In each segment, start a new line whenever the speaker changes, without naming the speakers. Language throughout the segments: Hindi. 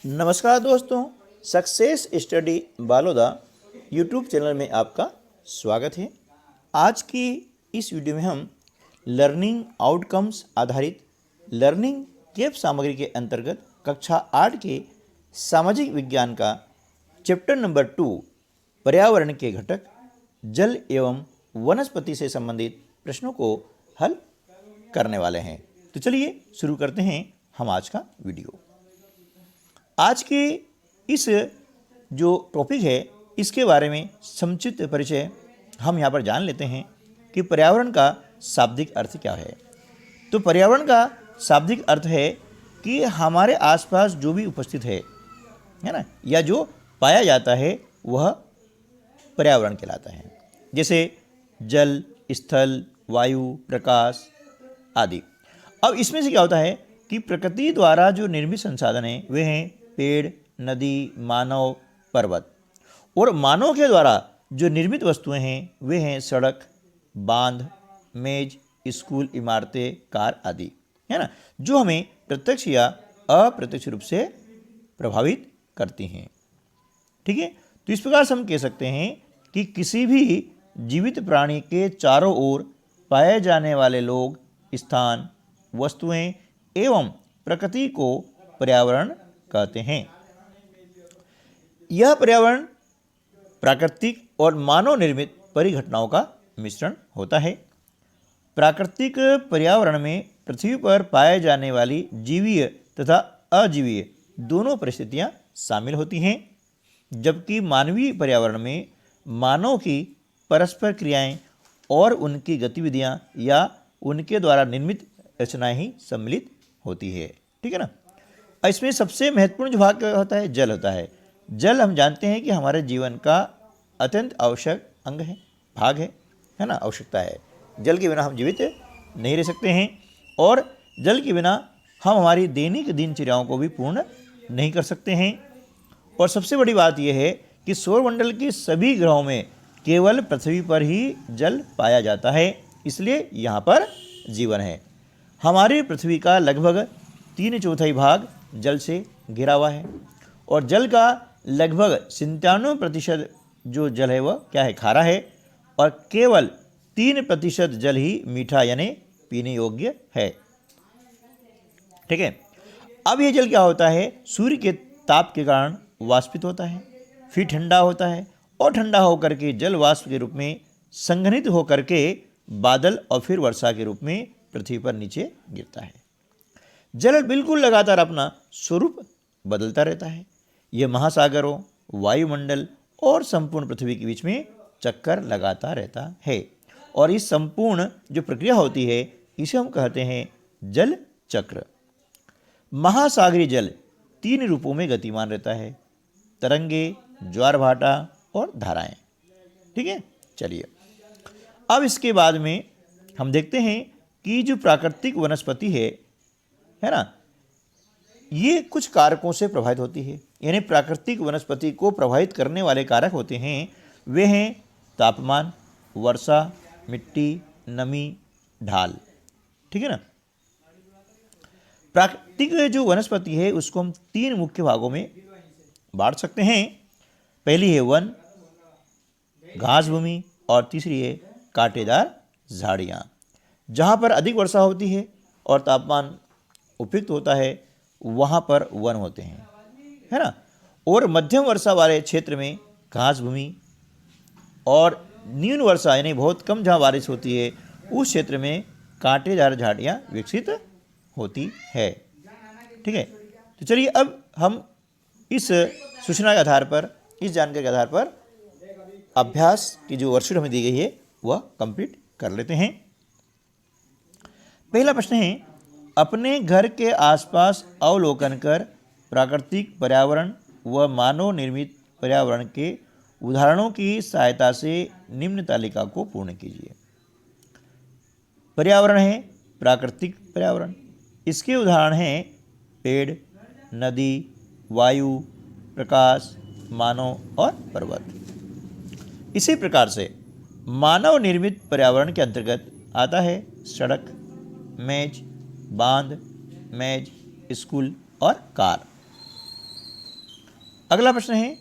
नमस्कार दोस्तों, success study Baloda YouTube channel में आपका स्वागत है। आज की इस वीडियो में हम लर्निंग आउटकम्स आधारित लर्निंग केप सामग्री के अंतर्गत कक्षा 8 के सामाजिक विज्ञान का चैप्टर नंबर 2 पर्यावरण के घटक जल एवं वनस्पति से संबंधित प्रश्नों को हल करने वाले हैं। तो चलिए शुरू करते हैं हम आज का वीडियो। आज के इस जो टॉपिक है इसके बारे में संक्षिप्त परिचय हम यहाँ पर जान लेते हैं कि पर्यावरण का शाब्दिक अर्थ क्या है। तो पर्यावरण का शाब्दिक अर्थ है कि हमारे आसपास जो भी उपस्थित है ना, या जो पाया जाता है वह पर्यावरण कहलाता है। जैसे जल, स्थल, वायु, प्रकाश आदि। अब इसमें से क्या होता है कि प्रकृति द्वारा जो निर्मित संसाधन हैं वे हैं पेड़, नदी, मानव, पर्वत। और मानव के द्वारा जो निर्मित वस्तुएं हैं वे हैं सड़क, बांध, मेज, स्कूल, इमारतें, कार आदि, है ना, जो हमें प्रत्यक्ष या अप्रत्यक्ष रूप से प्रभावित करती हैं। ठीक है, तो इस प्रकार से हम कह सकते हैं कि किसी भी जीवित प्राणी के चारों ओर पाए जाने वाले लोग, स्थान, वस्तुएं एवं प्रकृति को पर्यावरण कहते हैं। यह पर्यावरण प्राकृतिक और मानव निर्मित परिघटनाओं का मिश्रण होता है। प्राकृतिक पर्यावरण में पृथ्वी पर पाए जाने वाली जीवीय तथा अजीवीय दोनों परिस्थितियां शामिल होती हैं, जबकि मानवीय पर्यावरण में मानव की परस्पर क्रियाएं और उनकी गतिविधियां या उनके द्वारा निर्मित रचनाएं ही सम्मिलित होती है। ठीक है ना। इसमें सबसे महत्वपूर्ण जो भाग होता है जल होता है। जल हम जानते हैं कि हमारे जीवन का अत्यंत आवश्यक अंग है, भाग है ना, आवश्यकता है। जल के बिना हम जीवित नहीं रह सकते हैं और जल के बिना हम हमारी दैनिक दिनचर्याओं को भी पूर्ण नहीं कर सकते हैं। और सबसे बड़ी बात यह है कि सौरमंडल के सभी ग्रहों में केवल पृथ्वी पर ही जल पाया जाता है, इसलिए यहाँ पर जीवन है। हमारी पृथ्वी का लगभग 3/4 भाग जल से घिरा हुआ है और जल का लगभग 97% जो जल है वह क्या है, खारा है, और केवल 3% जल ही मीठा यानी पीने योग्य है। ठीक है। अब यह जल क्या होता है, सूर्य के ताप के कारण वाष्पित होता है, फिर ठंडा होता है और ठंडा होकर के जल वाष्प के रूप में संघनित होकर के बादल और फिर वर्षा के रूप में पृथ्वी पर नीचे गिरता है। जल बिल्कुल लगातार अपना स्वरूप बदलता रहता है। यह महासागरों, वायुमंडल और संपूर्ण पृथ्वी के बीच में चक्कर लगाता रहता है और इस संपूर्ण जो प्रक्रिया होती है इसे हम कहते हैं जल चक्र। महासागरीय जल 3 रूपों में गतिमान रहता है, तरंगे, ज्वार भाटा और धाराएं। ठीक है। चलिए अब इसके बाद में हम देखते हैं कि जो प्राकृतिक वनस्पति है ना, ये कुछ कारकों से प्रभावित होती है। यानी प्राकृतिक वनस्पति को प्रभावित करने वाले कारक होते हैं वे हैं तापमान, वर्षा, मिट्टी, नमी, ढाल। ठीक है ना। प्राकृतिक जो वनस्पति है उसको हम 3 मुख्य भागों में बांट सकते हैं। पहली है वन, घास भूमि, और तीसरी है कांटेदार झाड़ियाँ। जहाँ पर अधिक वर्षा होती है और तापमान उपयुक्त होता है वहाँ पर वन होते हैं, है ना। और मध्यम वर्षा वाले क्षेत्र में घास भूमि और न्यून वर्षा यानी बहुत कम जहाँ बारिश होती है उस क्षेत्र में कांटेदार झाड़ियाँ विकसित होती है। ठीक है। तो चलिए अब हम इस सूचना के आधार पर, इस जानकारी के आधार पर अभ्यास की जो वर्कशीट हमें दी गई है वह कंप्लीट कर लेते हैं। पहला प्रश्न है, अपने घर के आसपास अवलोकन कर प्राकृतिक पर्यावरण व मानव निर्मित पर्यावरण के उदाहरणों की सहायता से निम्न तालिका को पूर्ण कीजिए। पर्यावरण है प्राकृतिक पर्यावरण, इसके उदाहरण हैं पेड़, नदी, वायु, प्रकाश, मानव और पर्वत। इसी प्रकार से मानव निर्मित पर्यावरण के अंतर्गत आता है सड़क, मेज, बांध, मेज, स्कूल और कार। अगला प्रश्न है,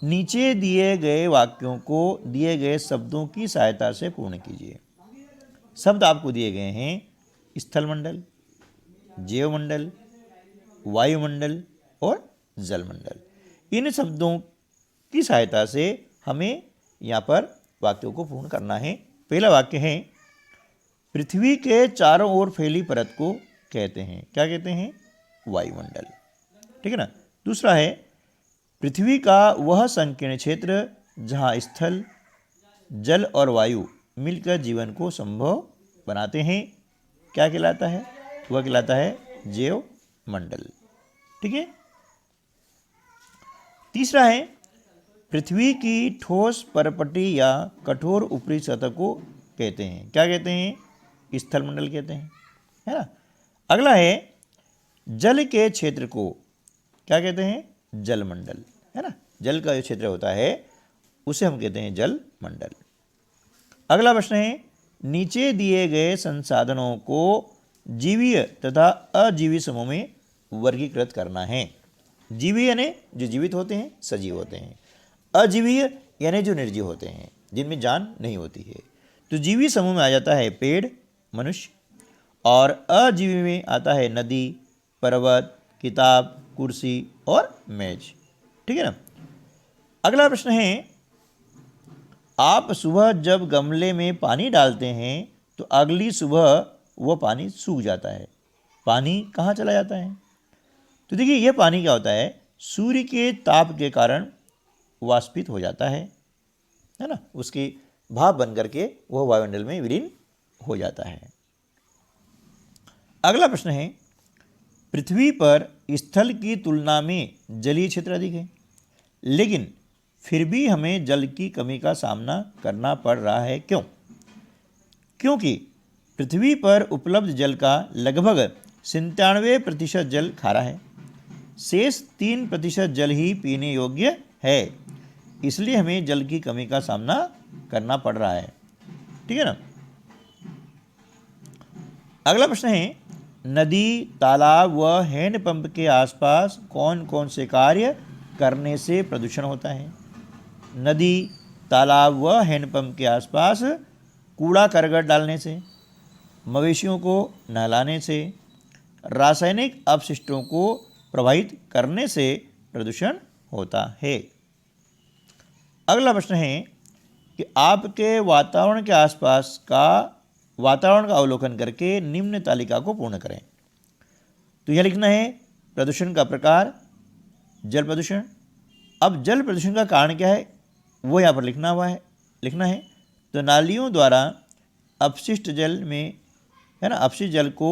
नीचे दिए गए वाक्यों को दिए गए शब्दों की सहायता से पूर्ण कीजिए। शब्द आपको दिए गए हैं स्थलमंडल, जैवमंडल, वायुमंडल और जलमंडल। इन शब्दों की सहायता से हमें यहाँ पर वाक्यों को पूर्ण करना है। पहला वाक्य है, पृथ्वी के चारों ओर फैली परत को कहते हैं, क्या कहते हैं? वायुमंडल। ठीक है ना। दूसरा है, पृथ्वी का वह संकीर्ण क्षेत्र जहाँ स्थल, जल और वायु मिलकर जीवन को संभव बनाते हैं, क्या कहलाता है? वह कहलाता है जैवमंडल। ठीक है। तीसरा है, पृथ्वी की ठोस परपटी या कठोर ऊपरी सतह को कहते हैं, क्या कहते हैं? स्थलमंडल कहते हैं, है ना। अगला है, जल के क्षेत्र को क्या कहते हैं? जलमंडल, है ना। जल का जो क्षेत्र होता है उसे हम कहते हैं जलमंडल। अगला प्रश्न है, नीचे दिए गए संसाधनों को जीवीय तथा अजीवी समूह में वर्गीकृत करना है। जीवीय यानी जो जीवित होते हैं, सजीव होते हैं। अजीवीय यानी जो निर्जीव होते हैं, जिनमें जान नहीं होती है। तो जीवी समूह में आ जाता है पेड़, मनुष्य, और अजीवी में आता है नदी, पर्वत, किताब, कुर्सी और मेज। ठीक है ना। अगला प्रश्न है, आप सुबह जब गमले में पानी डालते हैं तो अगली सुबह वह पानी सूख जाता है। पानी कहाँ चला जाता है? तो देखिए, यह पानी क्या होता है? सूर्य के ताप के कारण वाष्पित हो जाता है ना। उसकी भाप बन करके वह वायुमंडल में विलीन हो जाता है। अगला प्रश्न है, पृथ्वी पर स्थल की तुलना में जलीय क्षेत्र अधिक है, लेकिन फिर भी हमें जल की कमी का सामना करना पड़ रहा है, क्यों? क्योंकि पृथ्वी पर उपलब्ध जल का लगभग 97% जल खारा है, शेष 3% जल ही पीने योग्य है। इसलिए हमें जल की कमी का सामना करना पड़ रहा है। ठीक है ना। अगला प्रश्न है, नदी, तालाब व हैंडपंप के आसपास कौन कौन से कार्य करने से प्रदूषण होता है? नदी, तालाब व हैंडपंप के आसपास कूड़ा करकट डालने से, मवेशियों को नहलाने से, रासायनिक अपशिष्टों को प्रवाहित करने से प्रदूषण होता है। अगला प्रश्न है कि आपके वातावरण के आसपास का वातावरण का अवलोकन करके निम्न तालिका को पूर्ण करें। तो यह लिखना है प्रदूषण का प्रकार, जल प्रदूषण। अब जल प्रदूषण का कारण क्या है वो यहाँ पर लिखना है। तो नालियों द्वारा अपशिष्ट जल में, है ना, अपशिष्ट जल को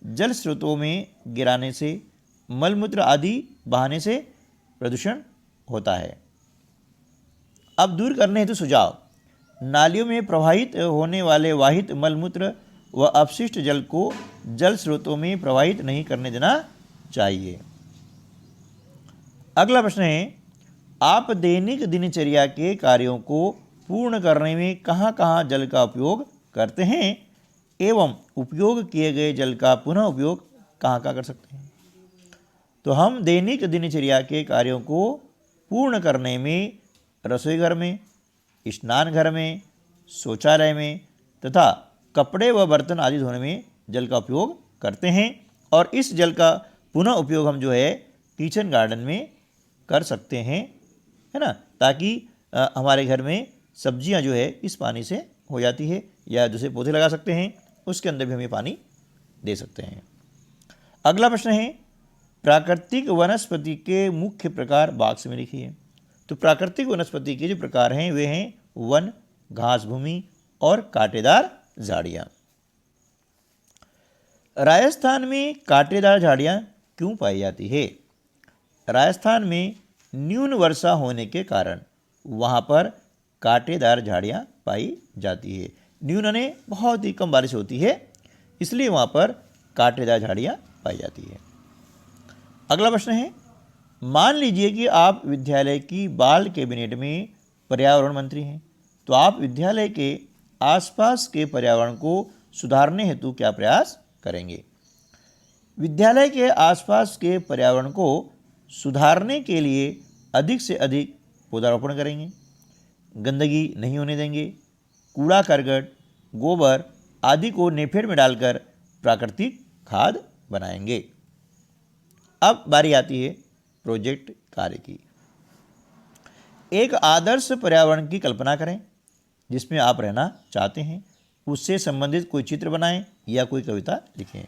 जल स्रोतों में गिराने से, मलमूत्र आदि बहाने से प्रदूषण होता है। अब दूर करने हेतु सुझाव, नालियों में प्रवाहित होने वाले वाहित मलमूत्र व अपशिष्ट जल को जल स्रोतों में प्रवाहित नहीं करने देना चाहिए। अगला प्रश्न है, आप दैनिक दिनचर्या के कार्यों को पूर्ण करने में कहाँ कहाँ जल का उपयोग करते हैं एवं उपयोग किए गए जल का पुनः उपयोग कहाँ कहाँ कर सकते हैं? तो हम दैनिक दिनचर्या के कार्यों को पूर्ण करने में रसोई घर में, स्नान घर में, शौचालय में तथा कपड़े व बर्तन आदि धोने में जल का उपयोग करते हैं। और इस जल का पुनः उपयोग हम जो है किचन गार्डन में कर सकते हैं, है ना, ताकि हमारे घर में सब्जियां जो है इस पानी से हो जाती है, या दूसरे पौधे लगा सकते हैं उसके अंदर भी हम ये पानी दे सकते हैं। अगला प्रश्न है, प्राकृतिक वनस्पति के मुख्य प्रकार बॉक्स में लिखिए। तो प्राकृतिक वनस्पति के जो प्रकार हैं वे हैं वन, घास भूमि और कांटेदार झाड़ियाँ। राजस्थान में कांटेदार झाड़ियाँ क्यों पाई जाती है? राजस्थान में न्यून वर्षा होने के कारण वहाँ पर कांटेदार झाड़ियाँ पाई जाती है। न्यून यानी बहुत ही कम बारिश होती है, इसलिए वहाँ पर कांटेदार झाड़ियाँ पाई जाती है। अगला प्रश्न है, मान लीजिए कि आप विद्यालय की बाल कैबिनेट में पर्यावरण मंत्री हैं, तो आप विद्यालय के आसपास के पर्यावरण को सुधारने हेतु क्या प्रयास करेंगे? विद्यालय के आसपास के पर्यावरण को सुधारने के लिए अधिक से अधिक पौधारोपण करेंगे, गंदगी नहीं होने देंगे, कूड़ा करकट, गोबर आदि को नेफेड में डालकर प्राकृतिक खाद बनाएंगे। अब बारी आती है प्रोजेक्ट कार्य की। एक आदर्श पर्यावरण की कल्पना करें जिसमें आप रहना चाहते हैं, उससे संबंधित कोई चित्र बनाएं या कोई कविता लिखें।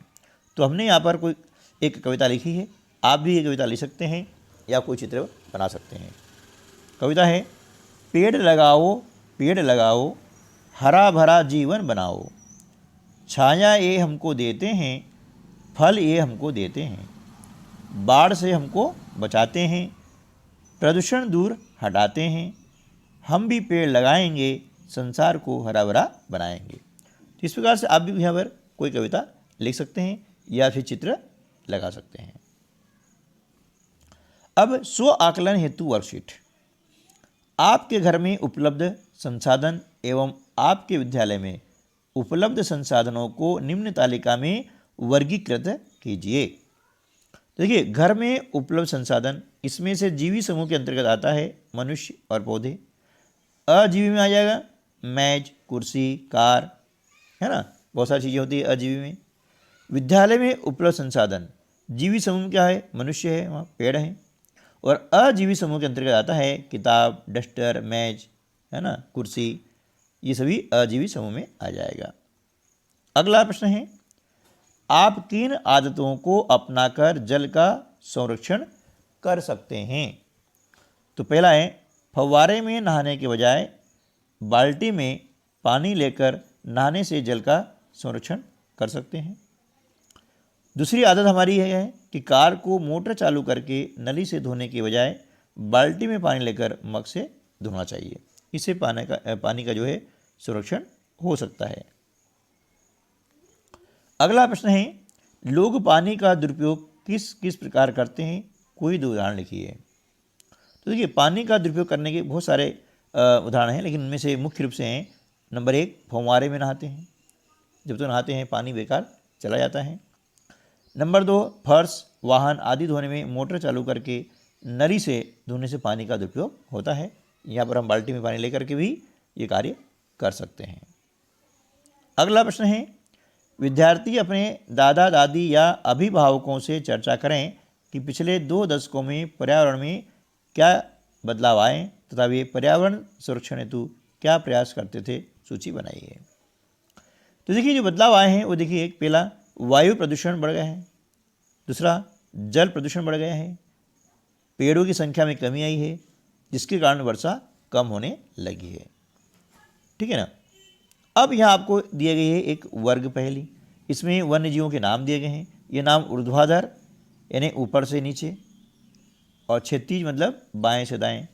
तो हमने यहाँ पर कोई एक कविता लिखी है, आप भी ये कविता लिख सकते हैं या कोई चित्र बना सकते हैं। कविता है, पेड़ लगाओ, हरा भरा जीवन बनाओ, छाया ये हमको देते हैं, फल ये हमको देते हैं, बाढ़ से हमको बचाते हैं, प्रदूषण दूर हटाते हैं, हम भी पेड़ लगाएंगे, संसार को हरा भरा बनाएंगे। तो इस प्रकार से आप भी यहाँ पर कोई कविता लिख सकते हैं या फिर चित्र लगा सकते हैं। अब स्व आकलन हेतु वर्कशीट। आपके घर में उपलब्ध संसाधन एवं आपके विद्यालय में उपलब्ध संसाधनों को निम्न तालिका में वर्गीकृत कीजिए। देखिए, घर में उपलब्ध संसाधन, इसमें से जीवी समूह के अंतर्गत आता है मनुष्य और पौधे। अजीवी में आ जाएगा मेज, कुर्सी, कार, है ना, बहुत सारी चीज़ें होती है अजीवी में। विद्यालय में उपलब्ध संसाधन, जीवी समूह क्या है, मनुष्य है, वहाँ पेड़ है। और अजीवी समूह के अंतर्गत आता है किताब, डस्टर, मेज, है ना, कुर्सी, ये सभी अजीवी समूह में आ जाएगा। अगला प्रश्न है, आप किन आदतों को अपनाकर जल का संरक्षण कर सकते हैं? तो पहला है, फव्वारे में नहाने के बजाय बाल्टी में पानी लेकर नहाने से जल का संरक्षण कर सकते हैं। दूसरी आदत हमारी है कि कार को मोटर चालू करके नली से धोने के बजाय बाल्टी में पानी लेकर मग से धोना चाहिए। इससे पानी का जो है संरक्षण हो सकता है। अगला प्रश्न है, लोग पानी का दुरुपयोग किस किस प्रकार करते हैं? कोई दो उदाहरण लिखिए। तो देखिए, पानी का दुरुपयोग करने के बहुत सारे उदाहरण हैं, लेकिन उनमें से मुख्य रूप से हैं, नंबर 1, फव्वारे में नहाते हैं, जब तो नहाते हैं पानी बेकार चला जाता है। नंबर 2, फर्श, वाहन आदि धोने में मोटर चालू करके नली से धोने से पानी का दुरुपयोग होता है। यहाँ पर हम बाल्टी में पानी लेकर के भी ये कार्य कर सकते हैं। अगला प्रश्न है, विद्यार्थी अपने दादा दादी या अभिभावकों से चर्चा करें कि पिछले 2 दशकों में पर्यावरण में क्या बदलाव आए तथा वे पर्यावरण संरक्षण हेतु क्या प्रयास करते थे, सूची बनाइए। तो देखिए, जो बदलाव आए हैं वो देखिए, एक पहला, वायु प्रदूषण बढ़ गया है। दूसरा, जल प्रदूषण बढ़ गया है। पेड़ों की संख्या में कमी आई है, जिसके कारण वर्षा कम होने लगी है। ठीक है ना। अब यहाँ आपको दिए गई है एक वर्ग पहेली, इसमें वन्य जीवों के नाम दिए गए हैं। ये नाम ऊर्ध्वाधर यानी ऊपर से नीचे और क्षैतिज मतलब बाएं से दाएं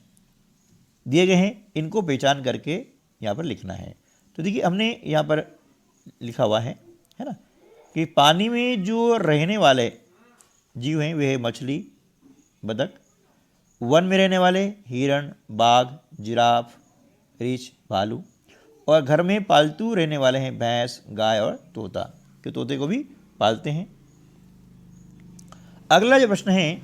दिए गए हैं। इनको पहचान करके यहाँ पर लिखना है। तो देखिए, हमने यहाँ पर लिखा हुआ है ना, कि पानी में जो रहने वाले जीव हैं वे है मछली, बतख। वन में रहने वाले हिरण, बाघ, जिराफ, रीछ, भालू। और घर में पालतू रहने वाले हैं भैंस, गाय और तोता, कि तोते को भी पालते हैं। अगला जो प्रश्न है,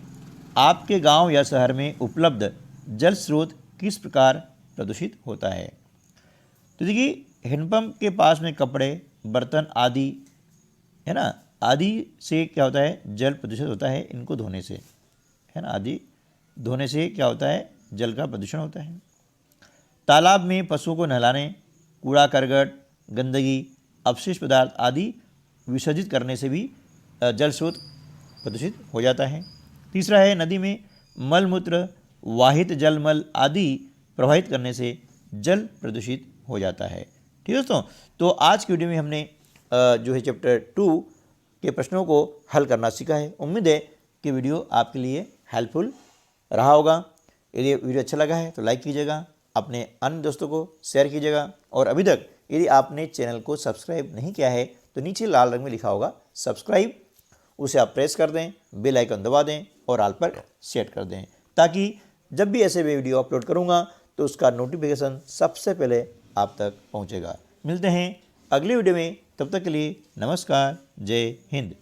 आपके गांव या शहर में उपलब्ध जल स्रोत किस प्रकार प्रदूषित होता है? तो देखिए, हैंडपंप के पास में कपड़े, बर्तन आदि, है ना, आदि से क्या होता है, जल प्रदूषित होता है, इनको धोने से, है ना, आदि धोने से क्या होता है, जल का प्रदूषण होता है। तालाब में पशुओं को नहलाने, कूड़ा करकट, गंदगी, अपशिष्ट पदार्थ आदि विसर्जित करने से भी जल स्रोत प्रदूषित हो जाता है। तीसरा है, नदी में मल मूत्र, वाहित जल मल आदि प्रवाहित करने से जल प्रदूषित हो जाता है। ठीक है दोस्तों, तो आज की वीडियो में हमने जो है चैप्टर 2 के प्रश्नों को हल करना सीखा है। उम्मीद है कि वीडियो आपके लिए हेल्पफुल रहा होगा। यदि वीडियो अच्छा लगा है तो लाइक कीजिएगा, अपने अन्य दोस्तों को शेयर कीजिएगा, और अभी तक यदि आपने चैनल को सब्सक्राइब नहीं किया है तो नीचे लाल रंग में लिखा होगा सब्सक्राइब, उसे आप प्रेस कर दें, बेल आइकन दबा दें और ऑल पर सेट कर दें, ताकि जब भी ऐसे वीडियो अपलोड करूँगा तो उसका नोटिफिकेशन सबसे पहले आप तक पहुँचेगा। मिलते हैं अगली वीडियो में, तब तक के लिए नमस्कार, जय हिंद।